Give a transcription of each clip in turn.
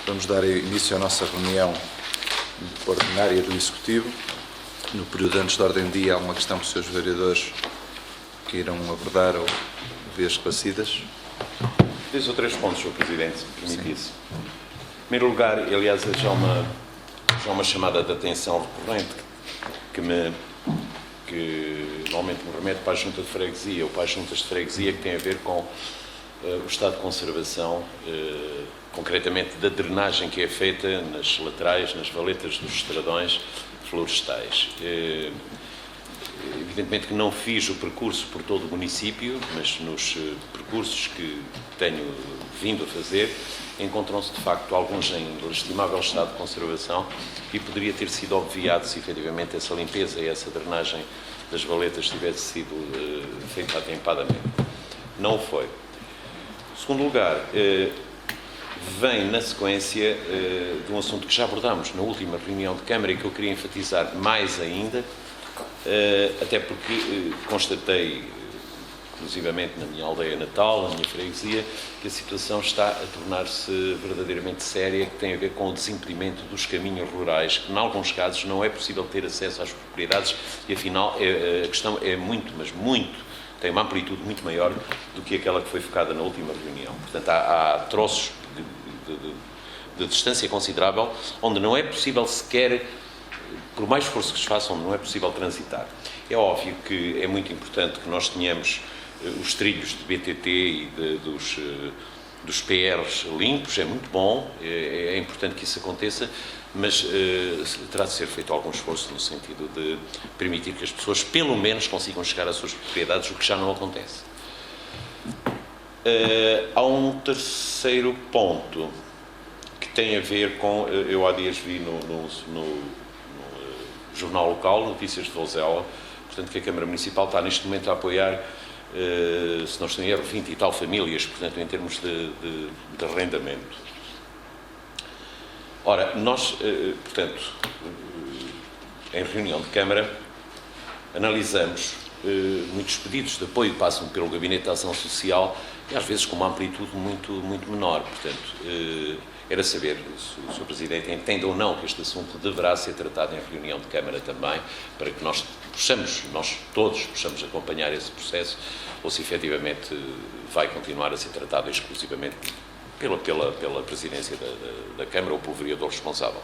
Vamos dar início à nossa reunião ordinária do Executivo. No período antes da ordem do dia há uma questão que os senhores vereadores queiram abordar ou ver esclarecidas. 2 ou 3 pontos, Sr. Presidente, se me permitisse. Em primeiro lugar, aliás, já uma chamada de atenção recorrente que normalmente me remete para a Junta de Freguesia ou para as Juntas de Freguesia, que tem a ver com o estado de conservação, concretamente da drenagem que é feita nas laterais, nas valetas dos estradões florestais. Evidentemente que não fiz o percurso por todo o município, mas nos percursos que tenho vindo a fazer, encontram-se de facto alguns em lastimável estado de conservação e poderia ter sido obviado se efetivamente essa limpeza e essa drenagem das valetas tivesse sido feita atempadamente. Não o foi. Em segundo lugar, vem na sequência de um assunto que já abordámos na última reunião de Câmara e que eu queria enfatizar mais ainda, até porque constatei, inclusivamente na minha aldeia natal, na minha freguesia, que a situação está a tornar-se verdadeiramente séria, que tem a ver com o desimpedimento dos caminhos rurais, que em alguns casos não é possível ter acesso às propriedades e afinal a questão é muito, mas muito, tem uma amplitude muito maior do que aquela que foi focada na última reunião. Portanto, há troços de distância considerável onde não é possível sequer, por mais esforço que se faça, onde não é possível transitar. É óbvio que é muito importante que nós tenhamos os trilhos de BTT e dos PRs limpos, é muito bom, é importante que isso aconteça, mas terá de ser feito algum esforço no sentido de permitir que as pessoas, pelo menos, consigam chegar às suas propriedades, o que já não acontece. Há um terceiro ponto que tem a ver com, eu há dias vi no jornal local, Notícias de Vozela, portanto que a Câmara Municipal está neste momento a apoiar, se não estou em erro, 20 e tal famílias, portanto em termos de arrendamento. Ora, nós, portanto, em reunião de Câmara, analisamos muitos pedidos de apoio que passam pelo Gabinete de Ação Social e às vezes com uma amplitude muito menor. Portanto, era saber se o Sr. Presidente entende ou não que este assunto deverá ser tratado em reunião de Câmara também, para que nós todos possamos acompanhar esse processo, ou se efetivamente vai continuar a ser tratado exclusivamente pela Presidência da Câmara ou pelo vereador responsável.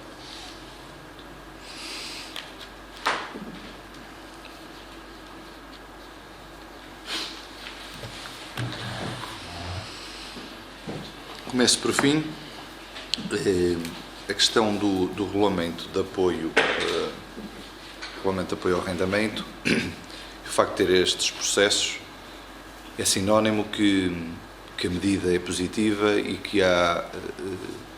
Começo por fim. A questão do regulamento de apoio, regulamento de apoio ao arrendamento, o facto de ter estes processos é sinónimo que a medida é positiva e que há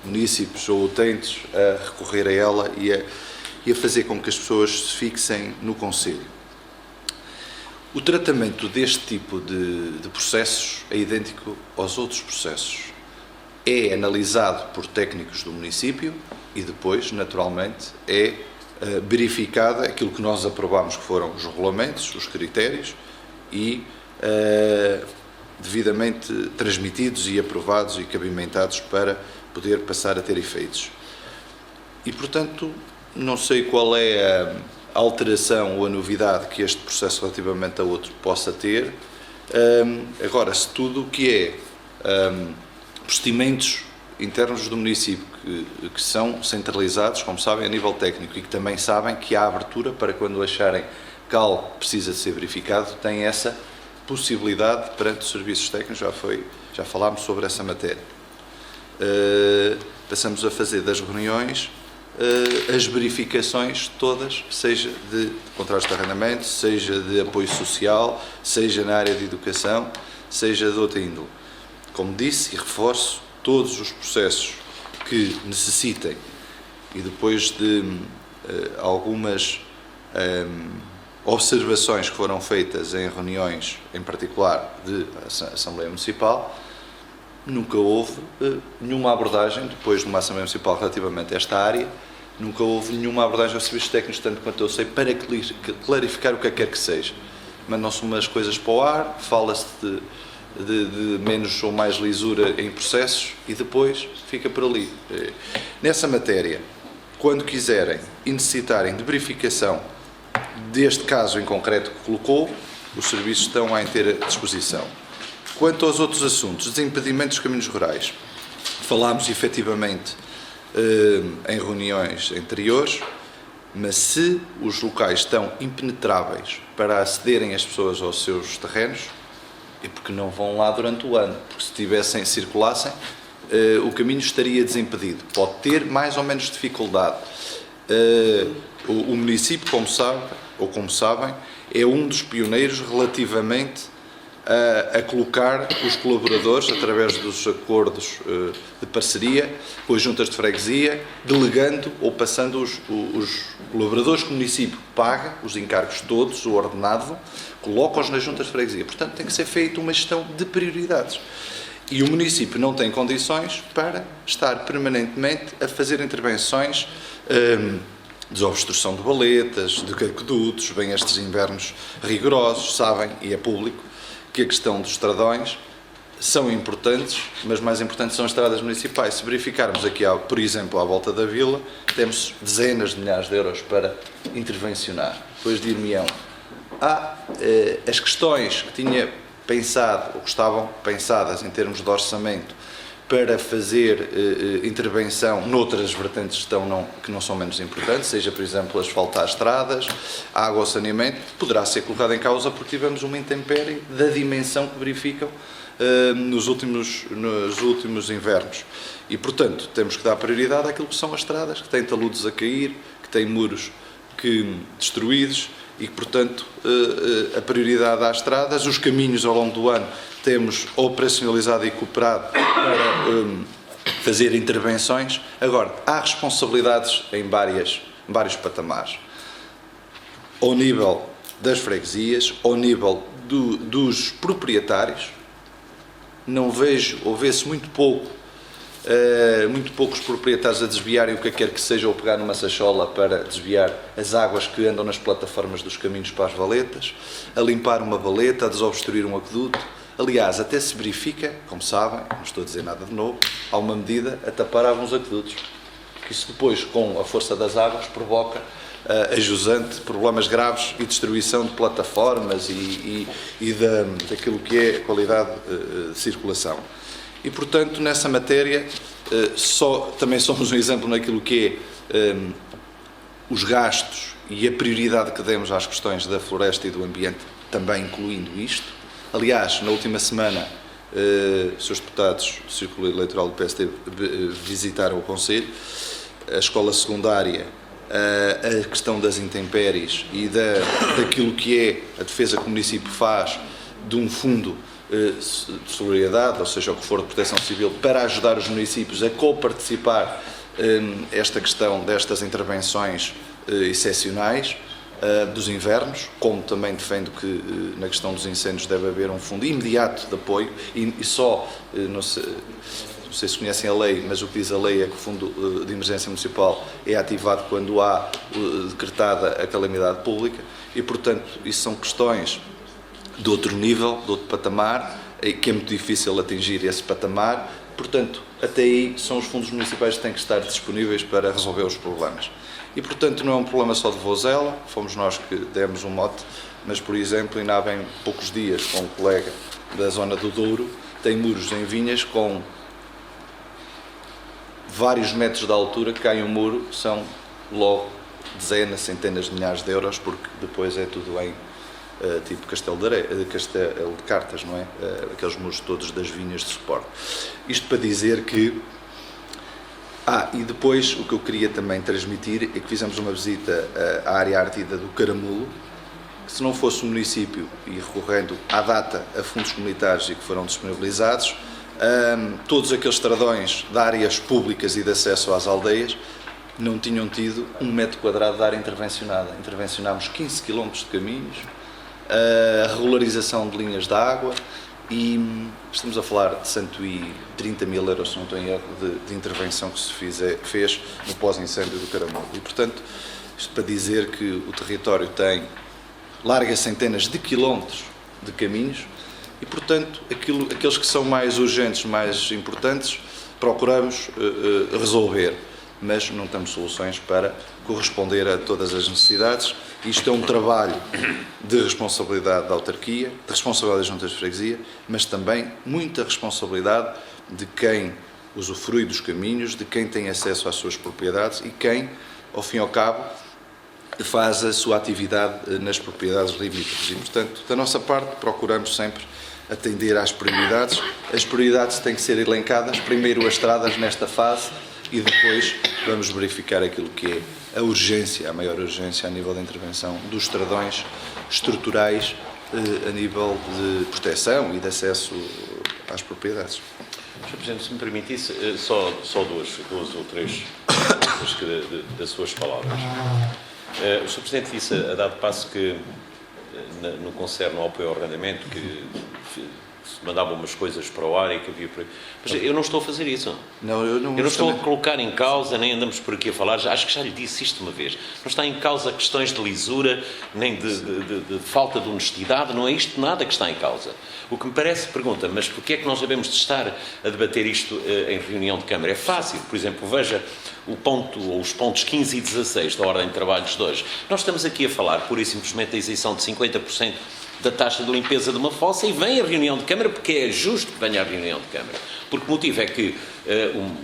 munícipes ou utentes a recorrer a ela e a fazer com que as pessoas se fixem no concelho. O tratamento deste tipo de processos é idêntico aos outros processos. É analisado por técnicos do município e depois, naturalmente, é verificada aquilo que nós aprovamos, que foram os regulamentos, os critérios e devidamente transmitidos e aprovados e cabimentados para poder passar a ter efeitos. E, portanto, não sei qual é a alteração ou a novidade que este processo relativamente a outro possa ter. Agora, se tudo o que é procedimentos internos do município que são centralizados, como sabem, a nível técnico e que também sabem que há abertura para quando acharem que algo precisa de ser verificado, têm essa possibilidade perante os serviços técnicos, já falámos sobre essa matéria. Passamos a fazer das reuniões as verificações todas, seja de contratos de arrendamento, seja de apoio social, seja na área de educação, seja de outra índole. Como disse e reforço, todos os processos que necessitem e depois de algumas observações que foram feitas em reuniões, em particular de Assembleia Municipal, nunca houve nenhuma abordagem, depois de uma Assembleia Municipal relativamente a esta área, nunca houve nenhuma abordagem aos serviços técnicos, tanto quanto eu sei, para clarificar o que quer que seja. Mandam-se umas coisas para o ar, fala-se de menos ou mais lisura em processos e depois fica por ali. Nessa matéria, quando quiserem e necessitarem de verificação deste caso em concreto que colocou, os serviços estão à inteira disposição. Quanto aos outros assuntos, desimpedimento dos caminhos rurais, falámos efetivamente em reuniões anteriores, mas se os locais estão impenetráveis para acederem as pessoas aos seus terrenos, é porque não vão lá durante o ano, porque se circulassem, o caminho estaria desimpedido. Pode ter mais ou menos dificuldade. O município, como sabem, é um dos pioneiros relativamente a colocar os colaboradores, através dos acordos de parceria com as juntas de freguesia, delegando ou passando os colaboradores que o município paga, os encargos todos, o ordenado, coloca-os nas juntas de freguesia. Portanto, tem que ser feita uma gestão de prioridades. E o município não tem condições para estar permanentemente a fazer intervenções de desobstrução de valetas, de aquedutos, bem estes invernos rigorosos, sabem, e é público, que a questão dos estradões são importantes, mas mais importantes são as estradas municipais. Se verificarmos aqui, por exemplo, à volta da vila, temos dezenas de milhares de euros para intervencionar. Depois dir-me-ão, as questões que tinha pensado, ou que estavam pensadas em termos de orçamento, para fazer intervenção noutras vertentes que não são menos importantes, seja, por exemplo, asfaltar estradas, água ou saneamento, poderá ser colocado em causa porque tivemos uma intempérie da dimensão que verificam nos últimos invernos. E, portanto, temos que dar prioridade àquilo que são as estradas, que têm taludes a cair, que têm muros destruídos e que, portanto, a prioridade às estradas. Os caminhos ao longo do ano temos operacionalizado e cooperado para fazer intervenções. Agora, há responsabilidades em vários patamares. Ao nível das freguesias, ao nível dos proprietários, não vejo, ou vê-se muito poucos proprietários a desviarem o que quer que seja ou pegar numa sachola para desviar as águas que andam nas plataformas dos caminhos para as valetas, a limpar uma valeta, a desobstruir um aqueduto. Aliás, até se verifica, como sabem, não estou a dizer nada de novo, há uma medida a tapar alguns aquedutos, que isso depois, com a força das águas, provoca a jusante problemas graves e destruição de plataformas e daquilo que é a qualidade de circulação. E, portanto, nessa matéria, também somos um exemplo naquilo que é os gastos e a prioridade que demos às questões da floresta e do ambiente, também incluindo isto. Aliás, na última semana, os seus deputados do Círculo Eleitoral do PSD visitaram o Conselho, a escola secundária, a questão das intempéries e daquilo que é a defesa que o município faz de um fundo de solidariedade, ou seja, o que for de proteção civil, para ajudar os municípios a co-participar esta questão destas intervenções excepcionais dos invernos, como também defendo que na questão dos incêndios deve haver um fundo imediato de apoio e só, não sei se conhecem a lei, mas o que diz a lei é que o Fundo de Emergência Municipal é ativado quando há decretada a calamidade pública e, portanto, isso são questões de outro nível, de outro patamar, que é muito difícil atingir esse patamar, portanto, até aí são os fundos municipais que têm que estar disponíveis para resolver os problemas. E, portanto, não é um problema só de Vozela, fomos nós que demos um mote, mas, por exemplo, ainda há bem poucos dias, com um colega da zona do Douro, tem muros em Vinhas com vários metros de altura, que cai um muro, são logo dezenas, centenas de milhares de euros, porque depois é tudo em tipo castelo de cartas, não é? Aqueles muros todos das vinhas de suporte. Isto para dizer que e depois o que eu queria também transmitir é que fizemos uma visita à área ardida do Caramulo, que se não fosse o município, e recorrendo à data a fundos comunitários e que foram disponibilizados, todos aqueles estradões de áreas públicas e de acesso às aldeias não tinham tido 1 metro quadrado de área intervencionada. Intervencionámos 15 km de caminhos, a regularização de linhas de água e estamos a falar de 130 mil euros, se não estou em erro, de intervenção que se fez no pós-incêndio do Caramulo. E, portanto, isto para dizer que o território tem largas centenas de quilómetros de caminhos e, portanto, aqueles que são mais urgentes, mais importantes, procuramos resolver, mas não temos soluções para corresponder a todas as necessidades. Isto é um trabalho de responsabilidade da autarquia, de responsabilidade das juntas de freguesia, mas também muita responsabilidade de quem usufrui dos caminhos, de quem tem acesso às suas propriedades e quem, ao fim e ao cabo, faz a sua atividade nas propriedades limítrofes. E, portanto, da nossa parte, procuramos sempre atender às prioridades. As prioridades têm que ser elencadas, primeiro as estradas nesta fase e depois vamos verificar aquilo que é a urgência, a maior urgência a nível de intervenção dos estradões estruturais a nível de proteção e de acesso às propriedades. Sr. Presidente, se me permitisse, só duas ou três das suas palavras. O Sr. Presidente disse a dado passo que, no concerne ao apoio ao arrendamento, que se mandavam umas coisas para o ar e que havia... Mas eu não estou a fazer isso. Eu não estou a colocar em causa, nem andamos por aqui a falar, acho que já lhe disse isto uma vez. Não está em causa questões de lisura, nem de falta de honestidade, não é isto nada que está em causa. O que me parece, pergunta, mas porquê é que nós devemos de estar a debater isto em reunião de Câmara? É fácil, por exemplo, veja os pontos 15 e 16 da Ordem de Trabalhos de hoje. Nós estamos aqui a falar, pura e simplesmente, da isenção de 50% da taxa de limpeza de uma fossa e vem a reunião de Câmara porque é justo que venha a reunião de Câmara. Porque o motivo é que,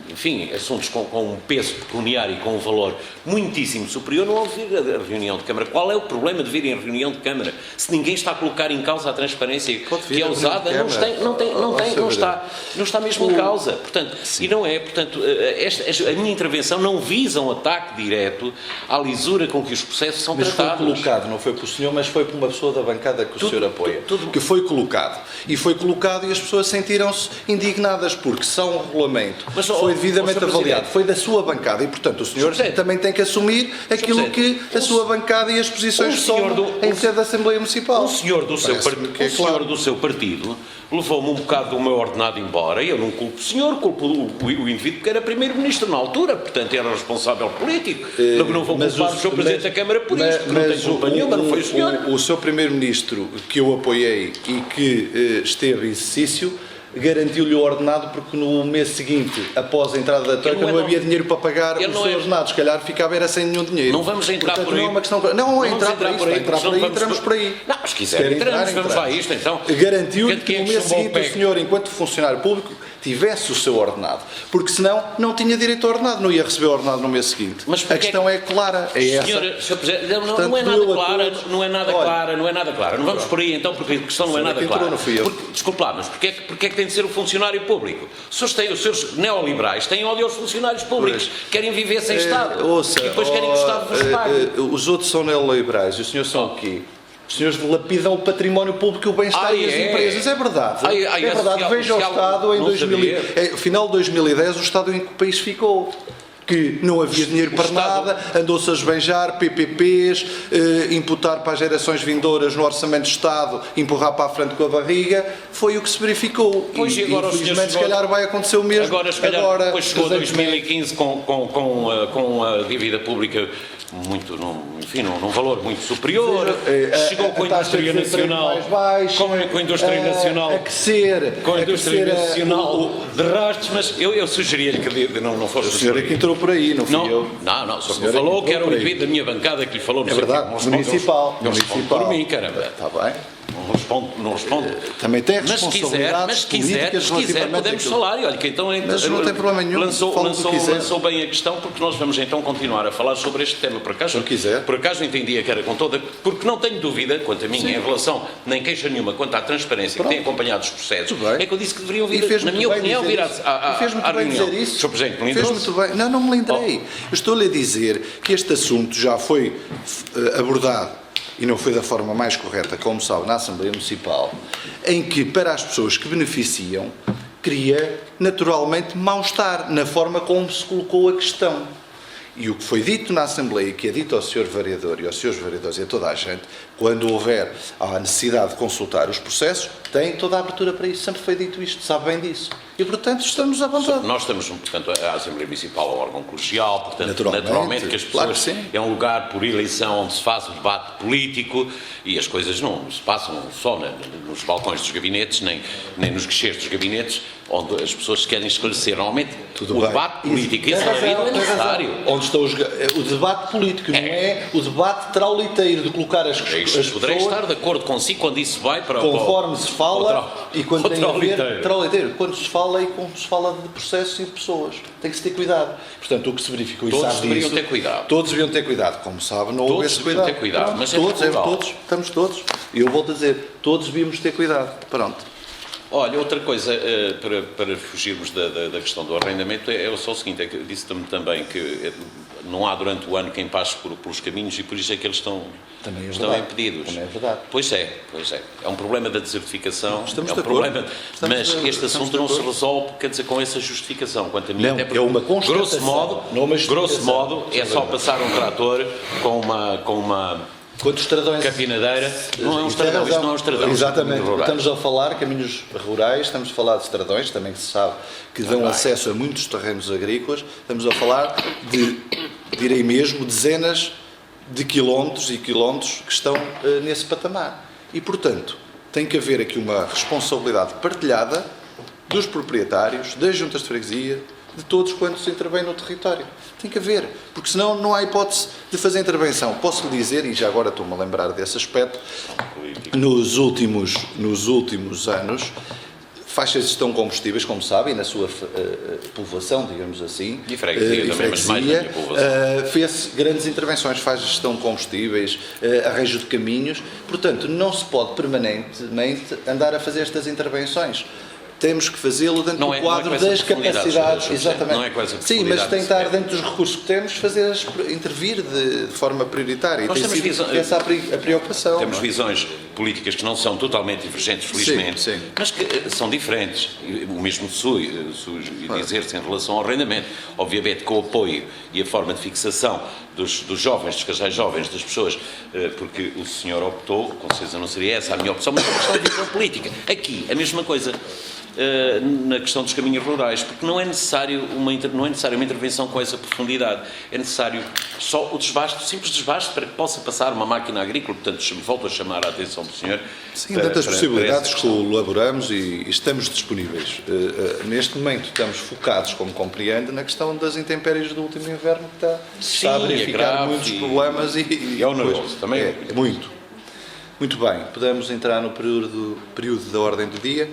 enfim, assuntos com um peso pecuniário e com um valor muitíssimo superior não vão vir a reunião de Câmara. Qual é o problema de vir em reunião de Câmara? Se ninguém está a colocar em causa a transparência que é usada, não está mesmo em causa. Portanto, e não é, portanto, a minha intervenção não visa um ataque direto à lisura com que os processos são tratados. Mas foi colocado, não foi pelo senhor, mas foi por uma pessoa da bancada que o senhor apoia. Que foi colocado. E foi colocado e as pessoas sentiram-se indignadas porque são um regulamento, mas, foi devidamente avaliado, foi da sua bancada e, portanto, o senhor também tem que assumir aquilo que a sua bancada e as posições são em sede da Assembleia Municipal. O senhor do seu partido levou-me um bocado do meu ordenado embora e eu não culpo o senhor, culpo o indivíduo que era primeiro-ministro na altura, portanto era responsável político. Não vou culpar o Sr. Presidente da Câmara por isto, porque não tem culpa nenhuma, não foi o senhor. O seu primeiro-ministro, que eu apoiei e que esteve em exercício, garantiu-lhe o ordenado porque no mês seguinte, após a entrada da troika, não havia dinheiro para pagar o seu ordenado. Se calhar ficava era sem nenhum dinheiro. Não vamos entrar por aí. Não, entrar por aí, entramos por aí. Não, mas se quiser entramos, vamos lá a isto então. Garantiu-lhe que no mês seguinte o senhor, enquanto funcionário público, tivesse o seu ordenado, porque senão não tinha direito ao ordenado, não ia receber o ordenado no mês seguinte. Mas a questão é clara, é essa. Sr. Presidente, não é nada clara, não é nada clara. Não vamos por aí então, porque a questão não é nada clara. Desculpe lá, mas porque é que tem de ser o funcionário público? Os senhores neoliberais têm ódio aos funcionários públicos, querem viver sem Estado, e depois querem que o Estado vos pague. Os outros são neoliberais, e os senhores são o quê? Os senhores dilapidam o património público e o bem-estar e as empresas. É verdade. É verdade. Veja o Estado em final de 2010, o Estado em que o país ficou. Que não havia dinheiro para nada, andou-se a esbanjar, PPPs, imputar para as gerações vindouras no Orçamento de Estado, empurrar para a frente com a barriga, foi o que se verificou. Pois, e agora, infelizmente, se calhar vai acontecer o mesmo. Agora depois chegou 2015 com a dívida pública muito, num valor muito superior, chegou com a indústria nacional, com a indústria nacional, com a indústria nacional de rastros, mas eu sugeria-lhe que não fosse o senhor é que entrou por aí, não fui eu. Não, o senhor falou que era o indivíduo da minha bancada que lhe falou. É verdade, municipal. Não responde por mim, caramba. Está bem. Não responde. Também tem responsabilidades mas se quiser, podemos falar. E olha que então mas não tem problema nenhum. Lançou bem a questão, porque nós vamos então continuar a falar sobre este tema. Por acaso entendia que era com toda... Porque não tenho dúvida, quanto a mim, em relação, nem queixa nenhuma, quanto à transparência que tem acompanhado os processos, é que eu disse que deveriam vir, na minha opinião, vir à reunião. Sr. Presidente, fez muito bem. Não me lembrei. Eu estou-lhe a dizer que este assunto já foi abordado e não foi da forma mais correta, como sabe, na Assembleia Municipal, em que, para as pessoas que beneficiam, cria, naturalmente, mal-estar na forma como se colocou a questão. E o que foi dito na Assembleia, que é dito ao Sr. Vereador e aos Srs. Vereadores e a toda a gente, quando houver a necessidade de consultar os processos, tem toda a abertura para isso, sempre foi dito isto, sabe bem disso. E, portanto, estamos à vontade. Nós estamos, portanto, a Assembleia Municipal é um órgão colegial, portanto, Naturalmente, naturalmente que as pessoas, claro que sim. é um lugar por eleição onde se faz o debate político e as coisas não se passam só nos balcões dos gabinetes, nem nos guichês dos gabinetes, onde as pessoas se querem esclarecer. Normalmente, Tudo o bem. debate político, esse é necessário. Onde estão o debate político, não é o debate trauliteiro de colocar as Poderei pessoas estar de acordo consigo quando isso vai para conforme se fala e quando tem a ver trauliteiro, quando se fala e quando se fala de processos e de pessoas. Tem que se ter cuidado. Portanto, o que se verificou e Todos sabe deveriam disso, ter cuidado. Todos deveriam ter cuidado. Como sabe, não houve esse cuidado. Ter cuidado, Pronto, mas todos, todos, estamos todos. E eu volto a dizer, todos devíamos ter cuidado. Pronto. Olha, outra coisa, para fugirmos da questão do arrendamento, é só o seguinte, é que disse-me também que não há durante o ano quem passe pelos caminhos e por isso é que eles estão impedidos. Também é verdade. Pois é. É um problema da desertificação, Estamos é um de acordo. problema, mas este assunto não se resolve, quer dizer, com essa justificação. Quanto a mim, Não, até porque, é uma constatação, não uma justificação. grosso modo, é só passar um trator com uma Quantos estradões? capinadeira, não é um estradão, isto não é um estradão. Exatamente, estamos a falar de caminhos rurais, estamos a falar de estradões, também que se sabe que dão acesso a muitos terrenos agrícolas, estamos a falar de, direi mesmo, dezenas de quilómetros e quilómetros que estão nesse patamar. E, portanto, tem que haver aqui uma responsabilidade partilhada dos proprietários, das juntas de freguesia, de todos quantos intervêm no território. Tem que haver, porque senão não há hipótese de fazer intervenção. Posso lhe dizer, e já agora estou-me a lembrar desse aspecto, nos últimos anos, faixas de gestão de combustíveis, como sabem, na sua povoação, digamos assim, e freguesia também, mas mais na minha povoação. Fez grandes intervenções, faz gestão de combustíveis, arranjo de caminhos, portanto, não se pode permanentemente andar a fazer estas intervenções. Temos que fazê-lo dentro do quadro das capacidades. Exatamente. Não é com essa sim, mas tem que estar dentro dos recursos que temos, intervir de forma prioritária. Nós temos essa a preocupação. Temos visões políticas que não são totalmente divergentes, felizmente, sim. mas que são diferentes. O mesmo surge dizer-se em relação ao arrendamento. Obviamente, com o apoio e a forma de fixação dos jovens, dos casais jovens, das pessoas, porque o senhor optou, com certeza não seria essa a minha opção, mas é uma questão de visão política. Aqui, a mesma coisa. Na questão dos caminhos rurais, porque não é necessário uma intervenção com essa profundidade, é necessário só o simples desbaste para que possa passar uma máquina agrícola. Portanto, volto a chamar a atenção do senhor. Sim, tantas possibilidades que colaboramos e estamos disponíveis. Neste momento estamos focados, como compreende, na questão das intempéries do último inverno, que está a verificar muitos problemas e é oneroso também. É muito bem, podemos entrar no período da ordem do dia.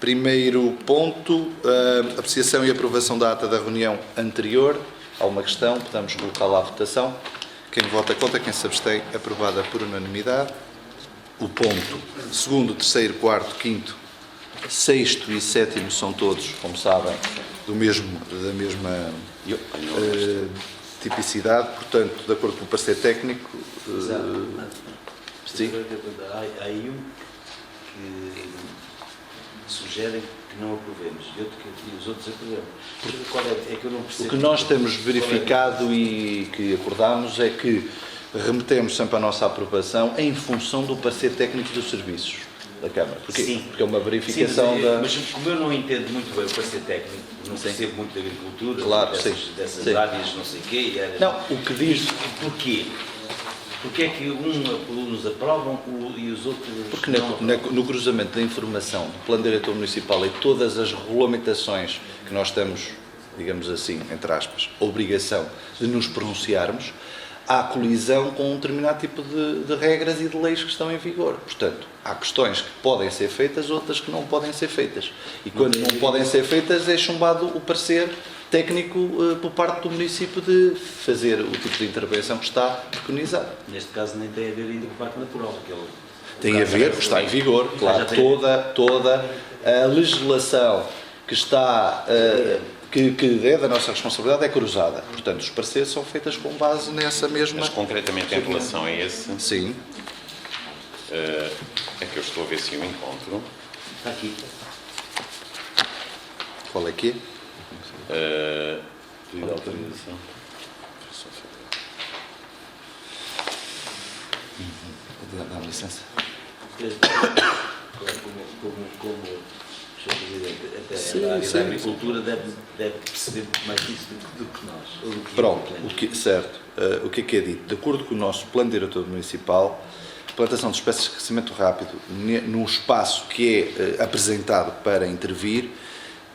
Primeiro ponto, apreciação e aprovação da ata da reunião anterior. Há uma questão, podemos colocá-la à votação. Quem vota contra, quem se abstém, aprovada por unanimidade. O ponto segundo, terceiro, quarto, quinto, sexto e sétimo são todos, como sabem, da mesma tipicidade, portanto, de acordo com o parecer técnico. Sim. Há aí um que sugerem que não aprovemos e os outros aprovamos. Qual é que eu não percebo? O que nós temos verificado e que acordámos é que remetemos sempre a nossa aprovação em função do parecer técnico dos serviços da Câmara. Porque é uma verificação mas como eu não entendo muito bem o parecer técnico, não percebo muito da agricultura, claro, dessas áreas, não sei o quê. Não, o que diz... Porquê? Porque é que uns aprovam e os outros porque não no cruzamento da informação do Plano Diretor Municipal e todas as regulamentações que nós temos, digamos assim, entre aspas, obrigação de nos pronunciarmos, há colisão com um determinado tipo de regras e de leis que estão em vigor. Portanto, há questões que podem ser feitas, outras que não podem ser feitas. E quando não podem ser feitas, é chumbado o parecer técnico por parte do município de fazer o tipo de intervenção que está preconizado. Neste caso nem tem a ver ainda com o Parque Natural. Tem a ver, está em vigor, claro, toda a legislação que está, que é da nossa responsabilidade é cruzada. Portanto, os pareceres são feitos com base nessa mesma... Mas concretamente em relação a esse... Sim. É que eu estou a ver se eu encontro. Está aqui. Qual é que é? Pedido de autorização. Dá-me licença. como o Sr. Presidente, até Sim, a área sim, da agricultura deve perceber muito mais disso do que nós. Ou do que Pronto, o certo. O que é dito? De acordo com o nosso plano diretor municipal, a plantação de espécies de crescimento rápido num espaço que é apresentado para intervir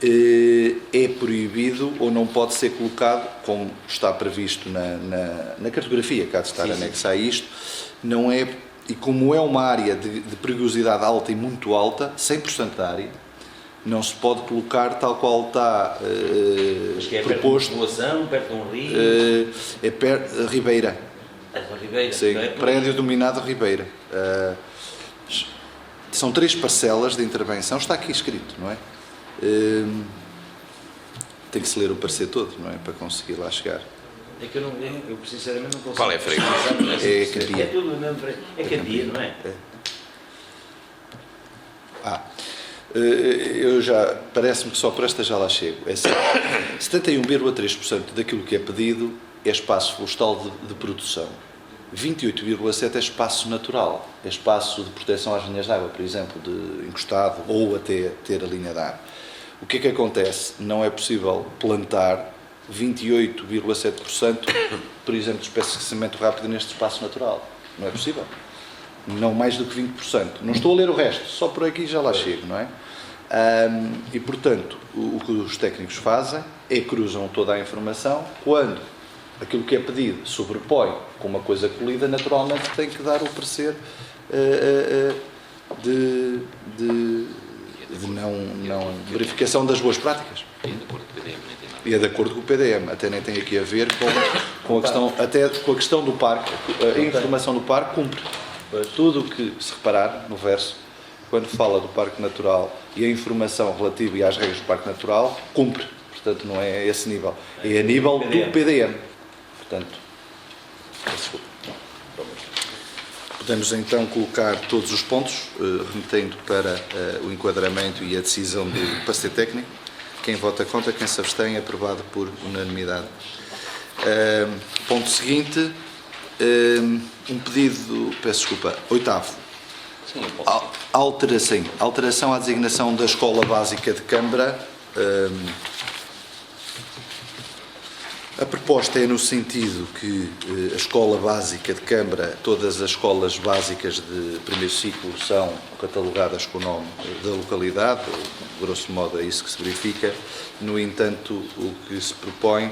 é proibido ou não pode ser colocado, como está previsto na cartografia que há de estar anexa a isto, não é, e como é uma área de perigosidade alta e muito alta, 100% da área, não se pode colocar tal qual está Mas que é proposto. Perto de uma população, perto de um rio? É perto Ribeira. É uma ribeira. Sim, não é? prédio dominado Ribeira. São 3 parcelas de intervenção, está aqui escrito, não é? Tem que se ler o parecer todo, não é? Para conseguir lá chegar. É que eu sinceramente não consigo. Qual é a freguesia? É Cadia. É tudo o mesmo freguesia. É Cadia, não é? Eu já, parece-me que só por esta já lá chego. É assim, 71,3% daquilo que é pedido é espaço florestal de produção. 28,7% é espaço natural, é espaço de proteção às linhas de água, por exemplo, de encostado ou até ter a linha de água. O que é que acontece? Não é possível plantar 28,7%, por exemplo, de espécies de crescimento rápido neste espaço natural. Não é possível. Não mais do que 20%. Não estou a ler o resto, só por aqui já lá chego, não é? E, portanto, o que os técnicos fazem é cruzam toda a informação. Quando aquilo que é pedido sobrepõe com uma coisa colhida, naturalmente tem que dar o parecer de não verificação das boas práticas. E é de acordo com o PDM, até nem tem aqui a ver com a questão, até com a questão do parque. A informação do parque cumpre. Tudo o que se reparar no verso, quando fala do Parque Natural e a informação relativa e às regras do Parque Natural, cumpre. Portanto, não é a esse nível. É a nível do PDM. Portanto, desculpa. Podemos então colocar todos os pontos, remetendo para o enquadramento e a decisão do parecer técnico. Quem vota contra, quem se abstém, é aprovado por unanimidade. Ponto seguinte, um pedido, peço desculpa, 8º. Sim, Alteração à designação da Escola Básica de Câmara. A proposta é no sentido que a Escola Básica de Câmara, todas as escolas básicas de primeiro ciclo são catalogadas com o nome da localidade, grosso modo é isso que se verifica. No entanto, o que se propõe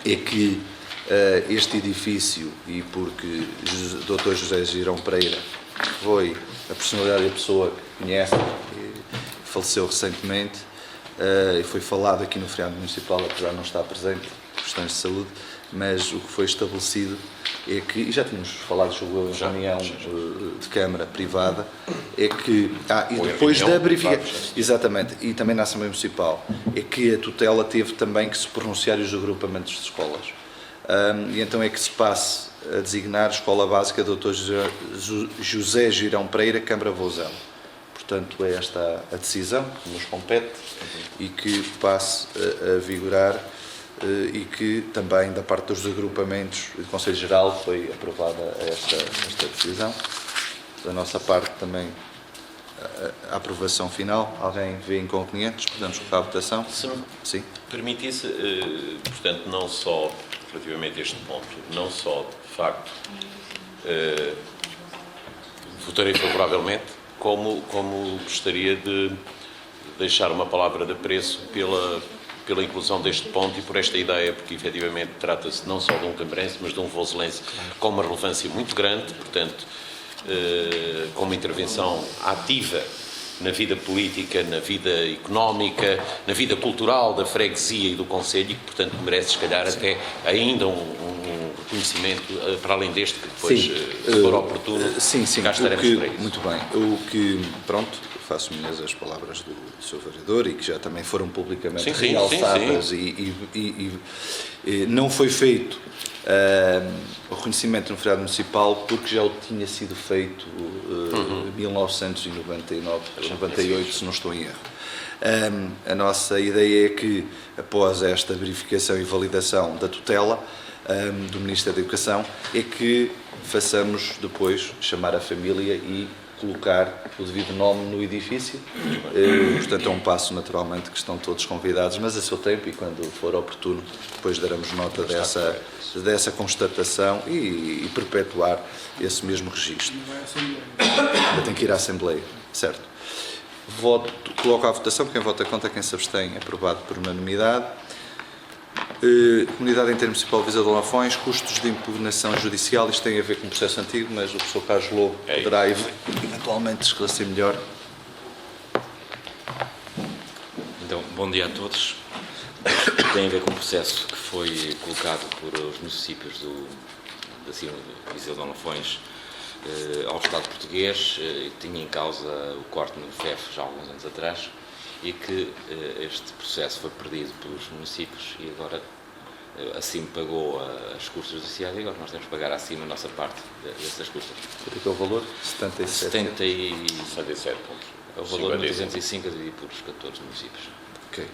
é que este edifício, e porque o Dr. José Girão Pereira foi a personalidade e a pessoa que conhece, faleceu recentemente, e foi falado aqui no feriado municipal, apesar de não estar presente, questões de saúde, mas o que foi estabelecido é que, e já tínhamos falado sobre a reunião de Câmara privada, é que, e depois da verificação, exatamente, e também na Assembleia Municipal, é que a tutela teve também que se pronunciar os agrupamentos de escolas. E então é que se passe a designar a Escola Básica Dr. José Girão Pereira, Câmara Vouzela. Portanto, é esta a decisão que nos compete e que passe a vigorar e que também da parte dos agrupamentos do Conselho Geral foi aprovada esta decisão. Da nossa parte também a aprovação final. Alguém vê inconvenientes? Podemos colocar a votação? Se me Sim. permitisse, portanto, não só relativamente a este ponto, não só de facto votarei favoravelmente, como gostaria de deixar uma palavra de apreço pela inclusão deste ponto e por esta ideia, porque efetivamente trata-se não só de um cambrense, mas de um voselense com uma relevância muito grande, portanto, com uma intervenção ativa na vida política, na vida económica, na vida cultural da freguesia e do concelho, e que, portanto, merece, se calhar, até ainda um reconhecimento para além deste, que depois, se for oportuno, cá estaremos para isso. Muito bem. O que, pronto, faço minhas as palavras do Sr. Vereador e que já também foram publicamente realçadas. Sim. E não foi feito o reconhecimento no feriado municipal porque já o tinha sido feito em 1999, 98, se não estou em erro. A nossa ideia é que, após esta verificação e validação da tutela do Ministério da Educação, é que façamos depois chamar a família e colocar o devido nome no edifício. Portanto, é um passo naturalmente que estão todos convidados, mas a seu tempo e quando for oportuno, depois daremos nota dessa constatação e perpetuar esse mesmo registro. Ainda tem que ir à Assembleia, certo? Coloco à votação. Quem vota contra, quem se abstém, aprovado por unanimidade. Comunidade Intermunicipal Visa de Lafões, custos de impugnação judicial. Isto tem a ver com o processo antigo, mas o professor Carlos Lobo poderá eventualmente esclarecer melhor. Então, bom dia a todos. Tem a ver com um processo que foi colocado por os municípios da Visa de Lafões ao Estado português, que tinha em causa o corte no FEF já há alguns anos atrás, e que este processo foi perdido pelos municípios e agora assim pagou as custas judiciais e agora nós temos que pagar acima a nossa parte dessas custas. Quanto é que é o valor? 77 pontos. É o valor de 305 dividido por 14 municípios. Ok.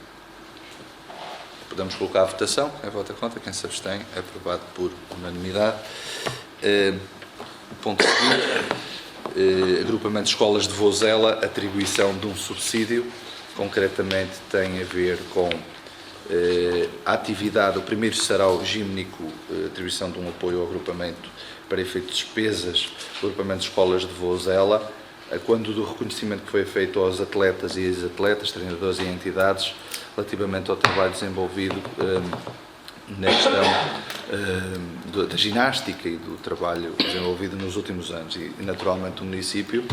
Podemos colocar à votação. Quem vota contra, quem se abstém, é aprovado por unanimidade. O ponto seguinte, agrupamento de escolas de Vozela, atribuição de um subsídio. Concretamente tem a ver com a atividade, o primeiro sarau gímnico, atribuição de um apoio ao agrupamento para efeito de despesas, agrupamento de escolas de Vozela, quando do reconhecimento que foi feito aos atletas e ex-atletas, treinadores e entidades, relativamente ao trabalho desenvolvido na questão da ginástica e do trabalho desenvolvido nos últimos anos. E, naturalmente, o município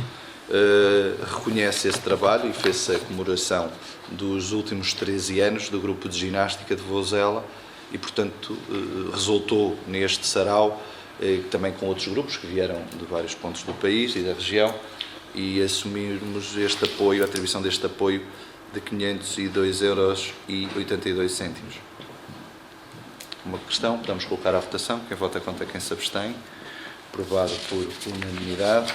reconhece esse trabalho e fez a comemoração dos últimos 13 anos do grupo de ginástica de Vozela e, portanto, resultou neste sarau, também com outros grupos que vieram de vários pontos do país e da região, e assumirmos este apoio, a atribuição deste apoio de 502,82 €. Uma questão, podemos colocar à votação. Quem vota contra, quem se abstém. Aprovado por unanimidade.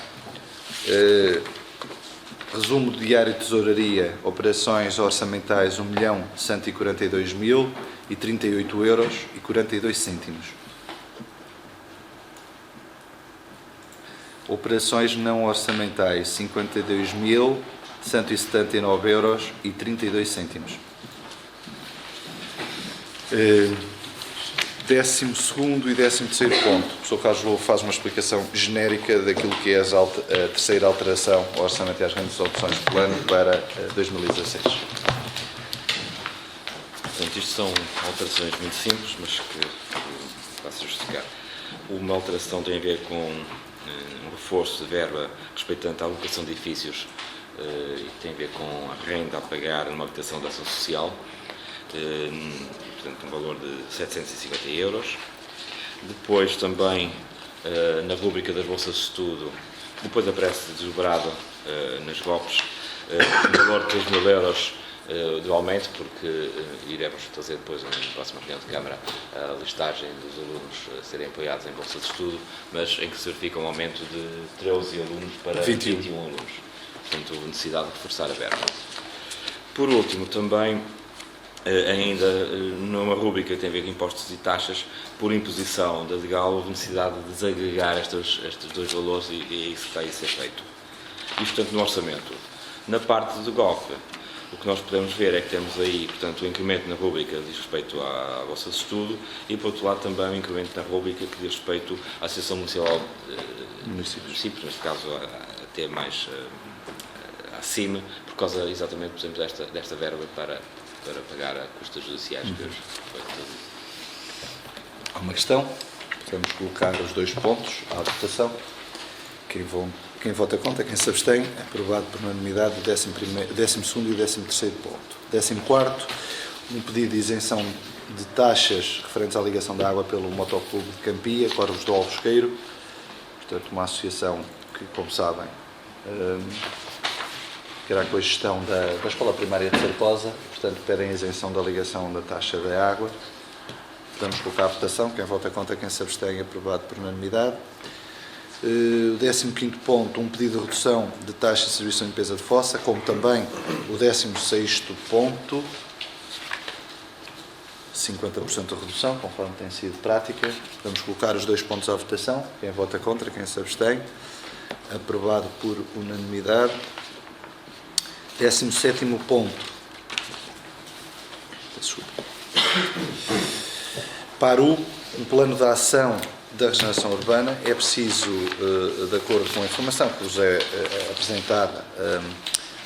Resumo do Diário de Tesouraria, operações orçamentais 1.142.038,42 €. Operações não orçamentais 52.179,32 €. 12º e 13º ponto. O professor Carlos Lobo faz uma explicação genérica daquilo que é a terceira alteração ao orçamento e às grandes opções de plano para 2016. Portanto, isto são alterações muito simples, mas que vai-se justificar. Uma alteração tem a ver com um reforço de verba respeitante à alocação de edifícios e tem a ver com a renda a pagar numa habitação da ação social, portanto, um valor de 750 €. Depois, também, na rúbrica das bolsas de estudo, depois aparece desdobrado nas GOPs, um valor de 3.000 € de aumento, porque iremos fazer depois, na próxima reunião de Câmara, a listagem dos alunos a serem apoiados em bolsa de estudo, mas em que se verifica um aumento de 13 alunos para 21 alunos. Portanto, necessidade de reforçar a verba. Por último, também, ainda numa rúbrica que tem a ver com impostos e taxas, por imposição da legal, houve necessidade de desagregar estes dois valores e é isso que está a ser feito. E, portanto, no orçamento. Na parte do GOP, o que nós podemos ver é que temos aí, portanto, o incremento na rúbrica diz respeito à bolsa de estudo e, por outro lado, também o incremento na rúbrica que diz respeito à Associação Municipal de Municípios, neste caso até mais acima, por causa exatamente, por exemplo, desta verba para pagar a custas judiciais que hoje foi reduzido. Há uma questão? Podemos colocar os dois pontos à votação. Quem vota contra, quem se abstém, é aprovado por unanimidade o 12º e 13º ponto. 14º, um pedido de isenção de taxas referentes à ligação da água pelo Motoclube de Campia, Corvos do Alvosqueiro, portanto uma associação que, como sabem, terá com a gestão da Escola Primária de Cercosa, portanto pedem a isenção da ligação da taxa da água. Podemos colocar à votação. Quem vota contra, quem se abstém, é aprovado por unanimidade. O 15º ponto, um pedido de redução de taxa de serviço de limpeza de fossa, como também o 16º ponto, 50% de redução, conforme tem sido prática. Vamos colocar os dois pontos à votação. Quem vota contra, quem se abstém, Aprovado por unanimidade. 17º ponto. PARU, um plano de ação da regeneração urbana. É preciso, de acordo com a informação que vos é apresentada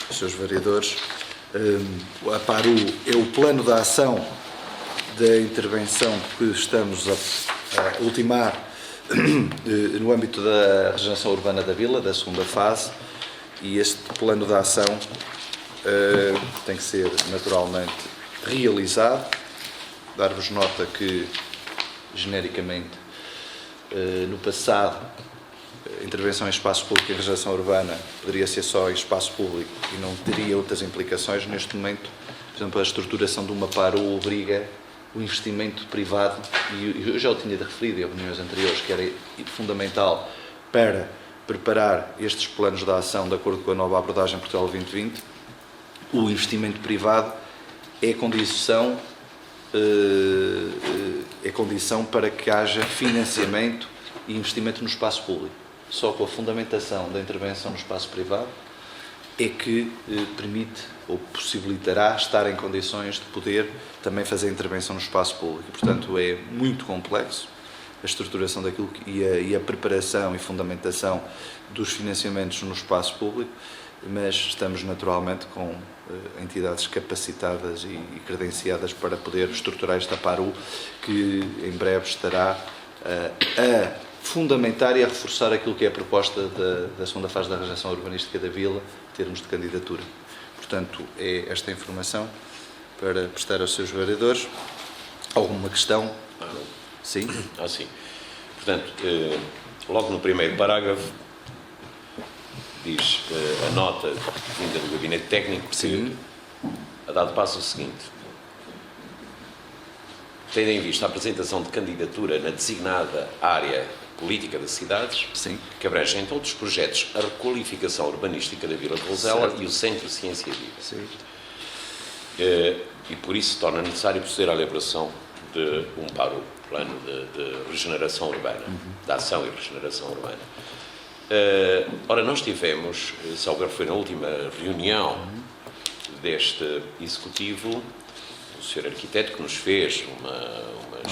aos seus vereadores, a PARU é o plano de ação da intervenção que estamos a ultimar no âmbito da regeneração urbana da Vila, da segunda fase, e este plano de ação tem que ser naturalmente realizado. Dar-vos nota que, genericamente, no passado, a intervenção em espaço público e regeneração urbana poderia ser só em espaço público e não teria outras implicações. Neste momento, por exemplo, a estruturação de uma PARU obriga o investimento privado, e eu já o tinha referido em reuniões anteriores, que era fundamental para preparar estes planos de ação de acordo com a nova abordagem Portugal 2020. O investimento privado é condição para que haja financiamento e investimento no espaço público. Só com a fundamentação da intervenção no espaço privado é que permite ou possibilitará estar em condições de poder também fazer intervenção no espaço público. Portanto, é muito complexo a estruturação daquilo e a preparação e fundamentação dos financiamentos no espaço público, mas estamos naturalmente com entidades capacitadas e credenciadas para poder estruturar esta PARU, que em breve estará a fundamentar e a reforçar aquilo que é a proposta da segunda fase da regeneração urbanística da Vila, em termos de candidatura. Portanto, é esta informação para prestar aos seus vereadores. Alguma questão? Sim? Sim. Portanto, logo no primeiro parágrafo, diz a nota vinda do Gabinete Técnico que a dado passo o seguinte: tendo em vista a apresentação de candidatura na designada área política das cidades, que abrange então dos projetos a requalificação urbanística da Vila de Rosela e o Centro de Ciência Viva. E por isso torna necessário proceder à elaboração de um PARU, plano de regeneração urbana, de ação e regeneração urbana. Ora, nós tivemos, salvo foi na última reunião deste Executivo, o Sr. Arquiteto que nos fez uma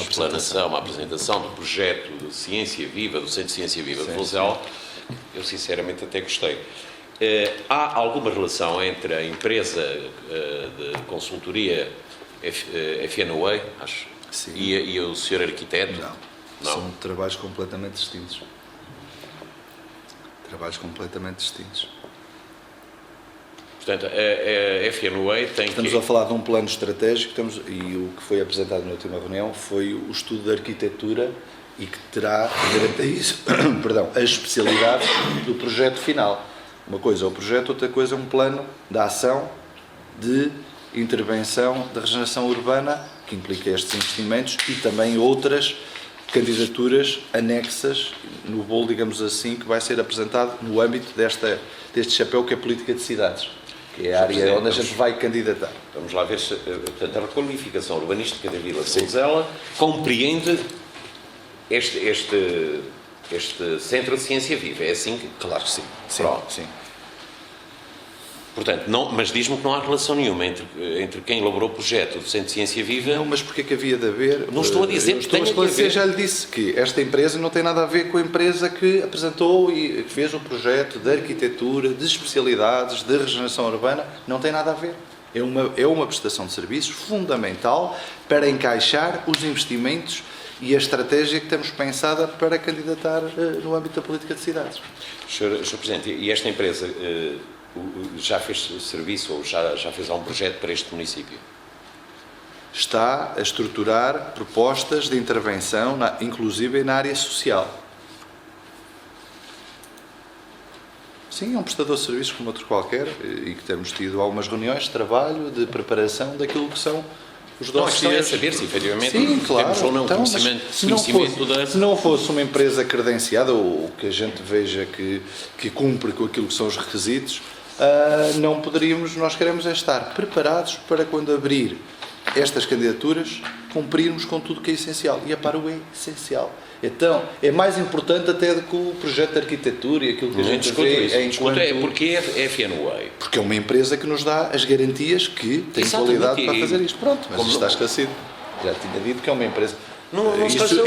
explanação, uma apresentação do projeto de Ciência Viva, do Centro de Ciência Viva de Rosela. Eu sinceramente até gostei. Há alguma relação entre a empresa de consultoria FNWay, acho, e o Sr. Arquiteto? Não. São trabalhos completamente distintos. Portanto, a FNWay tem Estamos a falar de um plano estratégico e o que foi apresentado na última reunião foi o estudo de arquitetura e que terá direito a isso, a especialidade do projeto final. Uma coisa é o projeto, outra coisa é um plano de ação de intervenção da regeneração urbana que implica estes investimentos e também outras candidaturas anexas no bolo, digamos assim, que vai ser apresentado no âmbito deste chapéu que é a política de cidades, que é a área onde a gente vai candidatar. Vamos lá ver se, portanto, a requalificação urbanística da Vila de Rosela compreende este Centro de Ciência Viva, é assim que... Claro que sim. Sim. Portanto, mas diz-me que não há relação nenhuma entre quem elaborou o projeto do Centro de Ciência Viva... Não, mas porquê que havia de haver? Não estou a dizer que tem a ver. Já lhe disse que esta empresa não tem nada a ver com a empresa que apresentou e que fez o projeto de arquitetura, de especialidades, de regeneração urbana, não tem nada a ver. É uma prestação de serviços fundamental para encaixar os investimentos e a estratégia que temos pensada para candidatar no âmbito da política de cidades. Sr. Presidente, e esta empresa já fez serviço ou já fez algum projeto para este município? Está a estruturar propostas de intervenção, inclusive na área social. Sim, é um prestador de serviços como outro qualquer e que temos tido algumas reuniões de trabalho, de preparação daquilo que são os dossiês. Não, a questão é saber se efetivamente temos ou não conhecimento se não fosse uma empresa credenciada ou que a gente veja que cumpre com aquilo que são os requisitos, nós queremos estar preparados para quando abrir estas candidaturas cumprirmos com tudo que é essencial. E a PARU é essencial. Então, é mais importante até do que o projeto de arquitetura e aquilo que a gente vê enquanto... É porque é FNWay. Porque é uma empresa que nos dá as garantias que tem qualidade para fazer isto. Pronto, mas está esclarecido. Já tinha dito que é uma empresa... Não se esqueceu.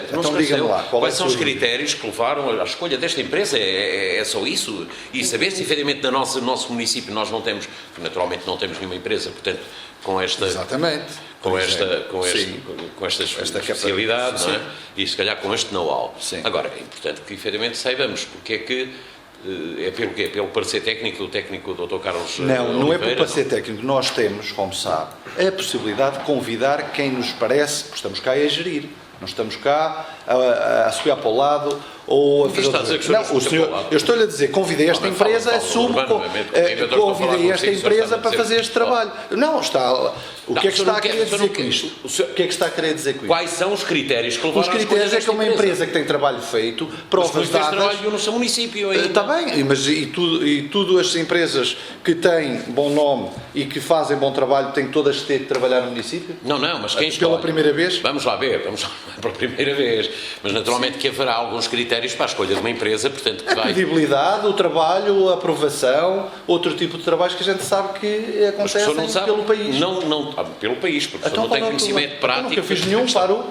Então diga-me lá. Quais são os critérios que levaram à escolha desta empresa? É só isso? E saber se efetivamente no nosso município nós não temos, naturalmente não temos nenhuma empresa, portanto, com esta... Exatamente. Com esta especialidade, não é? E se calhar com este know-how. Agora, é importante que efetivamente saibamos porque é que é pelo quê? Pelo parecer técnico do técnico Dr. Carlos Não Oliveira, é pelo parecer técnico. Nós temos, como sabe, a possibilidade de convidar quem nos parece, porque estamos cá a gerir. Não estamos cá a subir para o lado ou a fazer... Não, o senhor, eu estou-lhe a dizer, convidei esta empresa, assumo, convidei esta empresa para fazer este trabalho. Não, está... O que é que está a querer dizer com isto? O que é que está a querer dizer com isto? Quais são os critérios que levaram Os critérios é que é uma empresa que tem trabalho feito, provas dadas... trabalho no seu município ainda. Está bem, mas e tudo as empresas que têm bom nome e que fazem bom trabalho têm todas que ter de trabalhar no município? Não, mas quem escolhe? Pela primeira vez? Vamos lá ver, pela primeira vez. Mas naturalmente que haverá alguns critérios para a escolha de uma empresa, portanto que a credibilidade, o trabalho, a aprovação, outro tipo de trabalhos que a gente sabe que acontecem pelo país. Não, pelo país, porque não tem conhecimento prático. Nunca fiz nenhum PARU.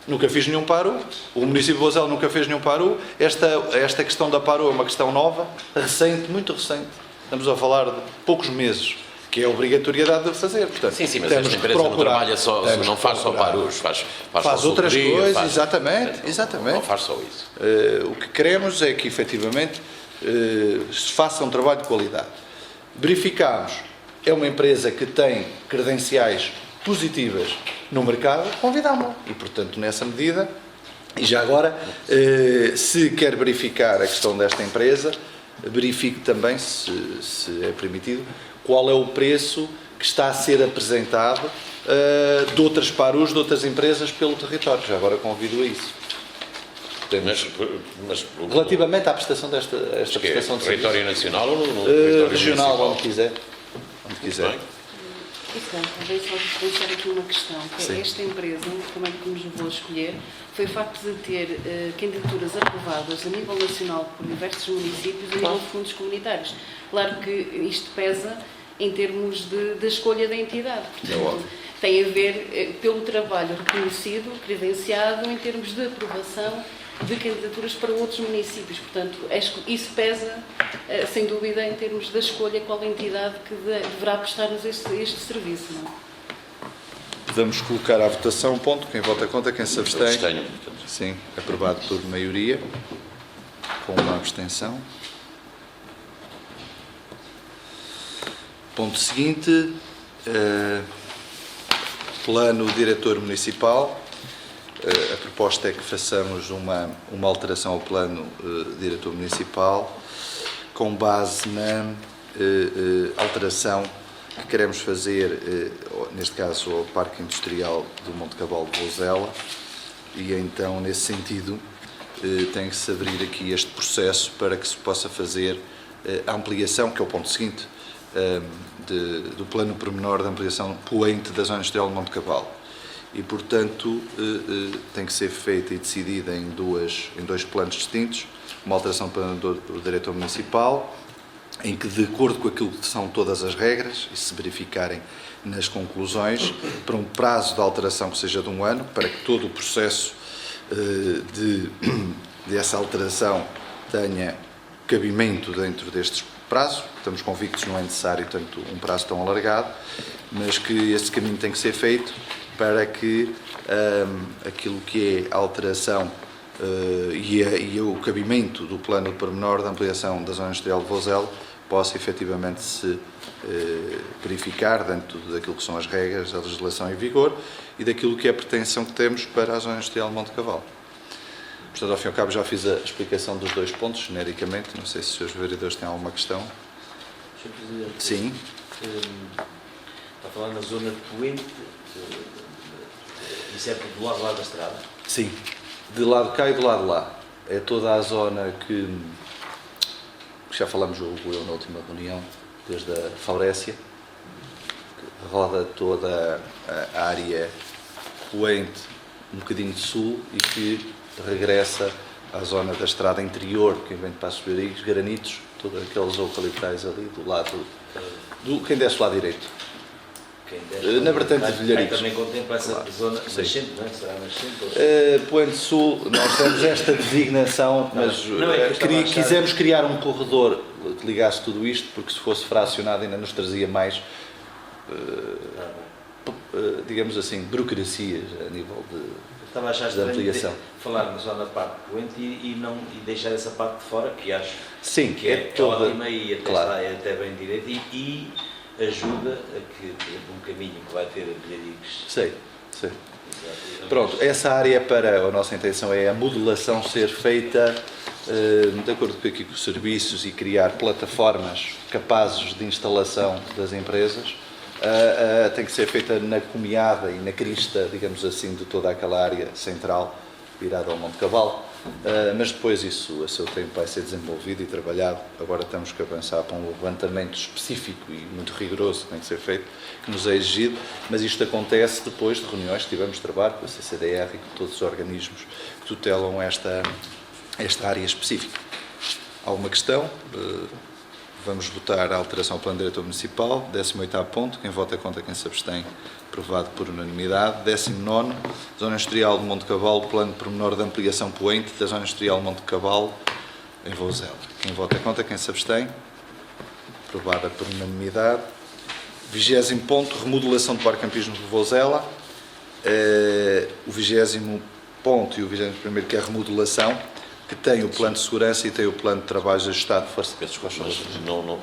Nunca fiz nenhum PARU. O município de Vozela nunca fez nenhum PARU. Esta questão da PARU é uma questão nova, recente, muito recente. Estamos a falar de poucos meses, que é a obrigatoriedade de fazer. Portanto, sim, mas esta empresa não trabalha só, não faz só PARUs, faz outras coisas, exatamente. Não faz só isso. O que queremos é que, efetivamente, se faça um trabalho de qualidade. Verificamos, é uma empresa que tem credenciais positivas no mercado, convidámo-la. E, portanto, nessa medida, e já agora, se quer verificar a questão desta empresa, verifique também, se é permitido, qual é o preço que está a ser apresentado de outras PARUs, de outras empresas pelo território. Já agora convido a isso. Mas relativamente à prestação desta prestação de território nacional ou no território regional, municipal? Onde quiser. Isso bem, também só deixar aqui uma questão, que é esta empresa, como é que nos levou a escolher, foi o facto de ter candidaturas aprovadas a nível nacional por diversos municípios a nível de fundos comunitários. Claro que isto pesa em termos da escolha da entidade. Portanto, tem a ver pelo trabalho reconhecido, credenciado, em termos de aprovação de candidaturas para outros municípios. Portanto, isso pesa, sem dúvida, em termos da escolha qual a entidade que deverá prestar-nos este serviço. Não é? Podemos colocar à votação um ponto. Quem vota contra, quem se abstém. Sim, aprovado por maioria, com uma abstenção. Ponto seguinte, plano diretor municipal. A proposta é que façamos uma alteração ao plano diretor municipal com base na alteração que queremos fazer, neste caso, ao Parque Industrial do Monte Cabal de Vozela, e então, nesse sentido, tem que se abrir aqui este processo para que se possa fazer a ampliação, que é o ponto seguinte, do plano pormenor da ampliação poente da Zona Industrial do Monte Cabal. E, portanto, tem que ser feita e decidida em dois planos distintos, uma alteração do plano do diretor municipal, em que, de acordo com aquilo que são todas as regras, e se verificarem nas conclusões, para um prazo de alteração que seja de 1 ano, para que todo o processo dessa alteração tenha cabimento dentro destes prazos. Estamos convictos que não é necessário tanto um prazo tão alargado, mas que esse caminho tem que ser feito para que aquilo que é a alteração e o cabimento do plano de pormenor da ampliação da Zona Industrial de Vozela possa efetivamente se verificar dentro daquilo que são as regras da legislação em vigor e daquilo que é a pretensão que temos para a Zona Industrial de Monte Cabal. Portanto, ao fim e ao cabo, já fiz a explicação dos 2 pontos, genericamente. Não sei se os senhores vereadores têm alguma questão. Sr. Presidente. Sim. Está a falar na zona de poente, isso é do lado lá da estrada? Sim. De lado cá e do lado lá. É toda a zona que já falamos eu na última reunião, desde a Faurécia, que roda toda a área poente um bocadinho sul e que regressa à zona da estrada interior, que vem de Passos Berigos, Granitos, todos aqueles eucaliptais ali do lado, quem desce do lado direito. Na vertente de Vilharicos. Também contempla essa Claro. zona Sim. nascente, não é? Será nascente? Poente Sul, nós temos esta designação, mas não, é que eu estava a achar- quisemos criar um corredor que ligasse tudo isto, porque se fosse fracionado ainda nos trazia mais, digamos assim, burocracias a nível de... Estava a achar da estranho ampliação. falarmos só na parte de poente e deixar essa parte de fora, que acho Sim, que é toda... ótima e até claro. está até bem direito e ajuda a que, por exemplo, um caminho que vai ter a Vilharicos. Sei. Pronto, essa área para a nossa intenção é a modelação ser feita de acordo com aqui com os serviços e criar plataformas capazes de instalação das empresas. Tem que ser feita na cumeada e na crista, digamos assim, de toda aquela área central virada ao Monte Cavalo. Mas depois isso, a seu tempo, vai ser desenvolvido e trabalhado. Agora estamos a avançar para um levantamento específico e muito rigoroso que tem que ser feito, que nos é exigido, mas isto acontece depois de reuniões que tivemos de trabalho com a CCDR e com todos os organismos que tutelam esta área específica. Há uma questão, vamos votar a alteração ao Plano Diretor Municipal, 18º ponto, quem vota contra, quem se abstém, aprovado por unanimidade. 19º, Zona Industrial de Monte Cavalo, Plano de Pormenor de Ampliação Poente da Zona Industrial de Monte Cavalo, em Vouzela. Quem vota contra, quem se abstém, aprovada por unanimidade. 20º ponto, remodelação do Parque Campismo de Vouzela. O 20º ponto e o 21º, que é a remodelação, que tem o plano de segurança e tem o plano de trabalhos ajustado. Força. Peço desculpa, mas não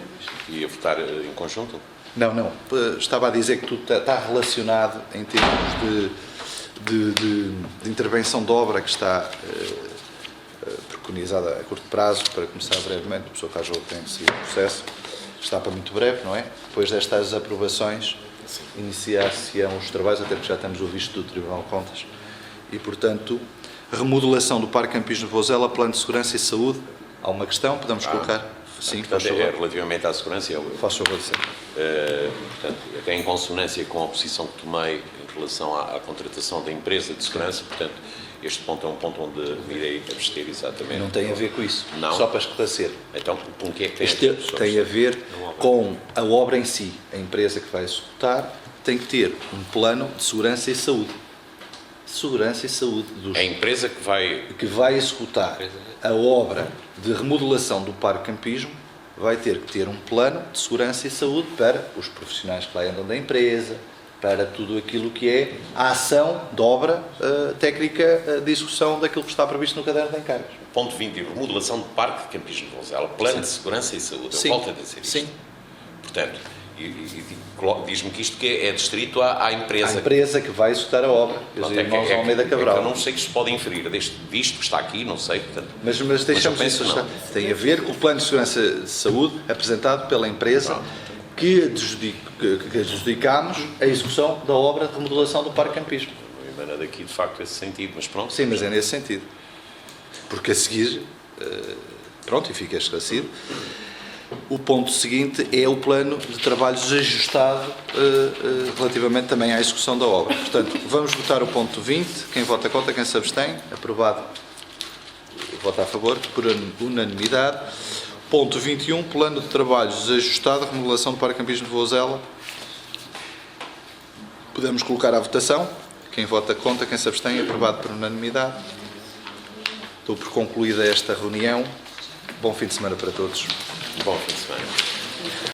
ia votar em conjunto? Não. Estava a dizer que tudo está relacionado em termos de intervenção de obra que está preconizada a curto prazo para começar brevemente. O professor Cajou tem seguido o processo. Está para muito breve, não é? Depois destas aprovações, iniciar-se-ão os trabalhos, até porque já temos o visto do Tribunal de Contas. E, portanto, remodelação do Parque Campismo de Vouzela, plano de segurança e saúde. Há uma questão, podemos colocar? Sim, faz Portanto, favor. relativamente à segurança, Faz favor, sim. portanto, até em consonância com a posição que tomei em relação à contratação da empresa de segurança, portanto, este ponto é um ponto onde me irei abster exatamente. Não tem a ver com isso. Não. Só para esclarecer. Então, com o que é que tem Este as pessoas? tem a ver com a obra em si. A empresa que vai executar tem que ter um plano de segurança e saúde. Segurança e saúde dos A empresa que vai executar a obra de remodelação do Parque Campismo vai ter que ter um plano de segurança e saúde para os profissionais que lá andam da empresa, para tudo aquilo que é a ação de obra técnica de execução daquilo que está previsto no caderno de encargos. ponto 20, remodelação do Parque de Campismo de Vouzela, plano de segurança e saúde. Sim. Volto a dizer isto. Sim. Portanto, diz-me que isto é distrito à empresa. A empresa que vai executar a obra, Pronto, os irmãos Almeida Cabral. eu não sei que se pode inferir disto que está aqui, não sei. Portanto, Mas eu deixamos penso isso que não. estar. Tem a ver com o plano de segurança de saúde apresentado pela empresa Pronto. que adjudicámos a execução da obra de remodelação do Parque Campismo. Não emana daqui, de facto, esse sentido, mas pronto. Sim, mas é nesse sentido. Porque a seguir, pronto, e fica esclarecido, o ponto seguinte é o plano de trabalhos ajustado relativamente também à execução da obra. Portanto, vamos votar o ponto 20. Quem vota contra, quem se abstém, aprovado. Vota a favor, por unanimidade. Ponto 21, plano de trabalhos ajustado, remodelação do Parque Campismo de Vouzela. Podemos colocar à votação. Quem vota contra, quem se abstém, aprovado por unanimidade. Estou por concluída esta reunião. Bom fim de semana para todos. Bom fim de semana.